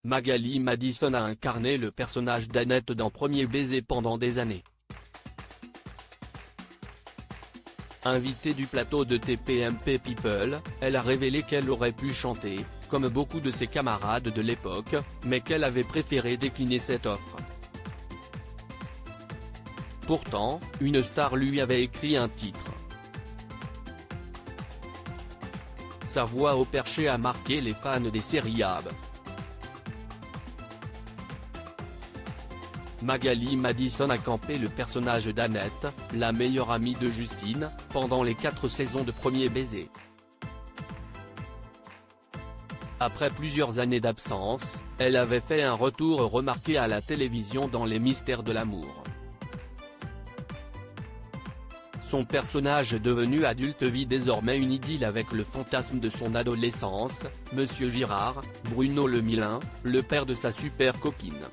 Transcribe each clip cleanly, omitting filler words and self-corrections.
Magali Madison a incarné le personnage d'Annette dans Premier baiser pendant des années. Invitée du plateau de TPMP People, elle a révélé qu'elle aurait pu chanter, comme beaucoup de ses camarades de l'époque, mais qu'elle avait préféré décliner cette offre. Pourtant, une star lui avait écrit un titre. Sa voix au perché a marqué les fans des séries AB. Magali Madison a campé le personnage d'Annette, la meilleure amie de Justine, pendant les 4 saisons de Premier baiser. Après plusieurs années d'absence, elle avait fait un retour remarqué à la télévision dans Les Mystères de l'amour. Son personnage devenu adulte vit désormais une idylle avec le fantasme de son adolescence, Monsieur Girard, Bruno Le Milin, le père de sa super copine.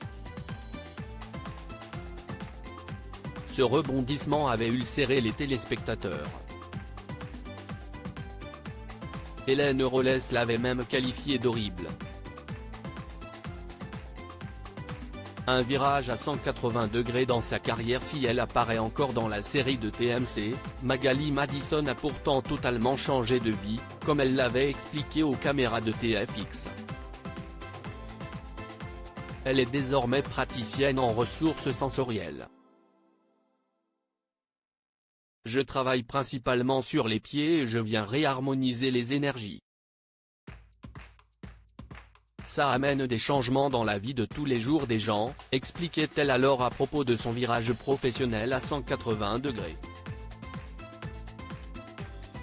Ce rebondissement avait ulcéré les téléspectateurs. Hélène Rollès l'avait même qualifié d'horrible. Un virage à 180 degrés dans sa carrière. Si elle apparaît encore dans la série de TMC, Magali Madison a pourtant totalement changé de vie, comme elle l'avait expliqué aux caméras de TFX. Elle est désormais praticienne en ressources sensorielles. Je travaille principalement sur les pieds et je viens réharmoniser les énergies. Ça amène des changements dans la vie de tous les jours des gens, expliquait-elle alors à propos de son virage professionnel à 180 degrés.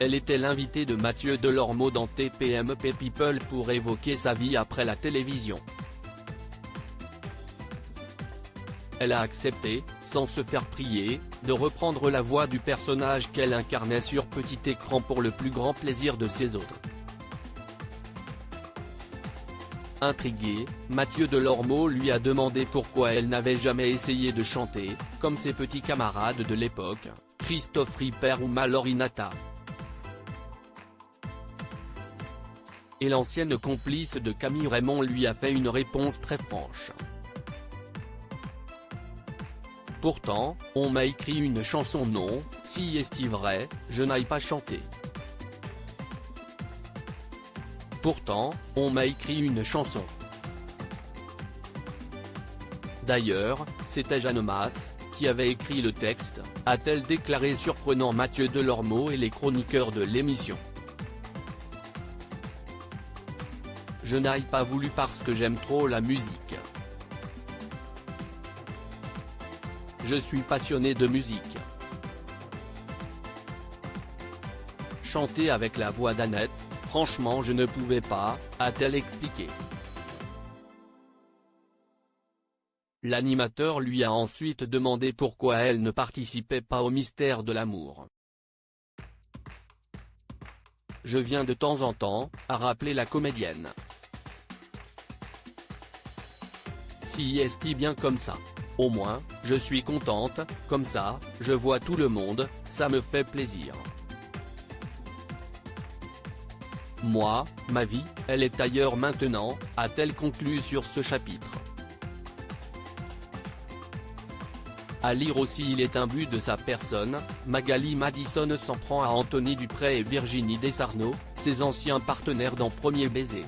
Elle était l'invitée de Mathieu Delormeau dans TPMP People pour évoquer sa vie après la télévision. Elle a accepté, sans se faire prier, de reprendre la voix du personnage qu'elle incarnait sur petit écran pour le plus grand plaisir de ses autres. Intrigué, Mathieu Delormeau lui a demandé pourquoi elle n'avait jamais essayé de chanter, comme ses petits camarades de l'époque, Christophe Ripper ou Mallory Nata. Et l'ancienne complice de Camille Raymond lui a fait une réponse très franche. Pourtant, on m'a écrit une chanson. Non, si est-il vrai, je n'aille pas chanter. Pourtant, on m'a écrit une chanson. D'ailleurs, c'était Jeanne Masse, qui avait écrit le texte, a-t-elle déclaré surprenant Mathieu Delormeau et les chroniqueurs de l'émission. Je n'aille pas voulu parce que j'aime trop la musique. Je suis passionné de musique. Chanter avec la voix d'Annette, franchement je ne pouvais pas, a-t-elle expliqué. L'animateur lui a ensuite demandé pourquoi elle ne participait pas au Mystère de l'amour. Je viens de temps en temps, a rappelé la comédienne. Si est-il bien comme ça. Au moins, je suis contente, comme ça, je vois tout le monde, ça me fait plaisir. Moi, ma vie, elle est ailleurs maintenant, a-t-elle conclu sur ce chapitre. À lire aussi Il est imbu de sa personne, Magali Madison s'en prend à Anthony Dupré et Virginie Desarnod, ses anciens partenaires dans Premier baiser.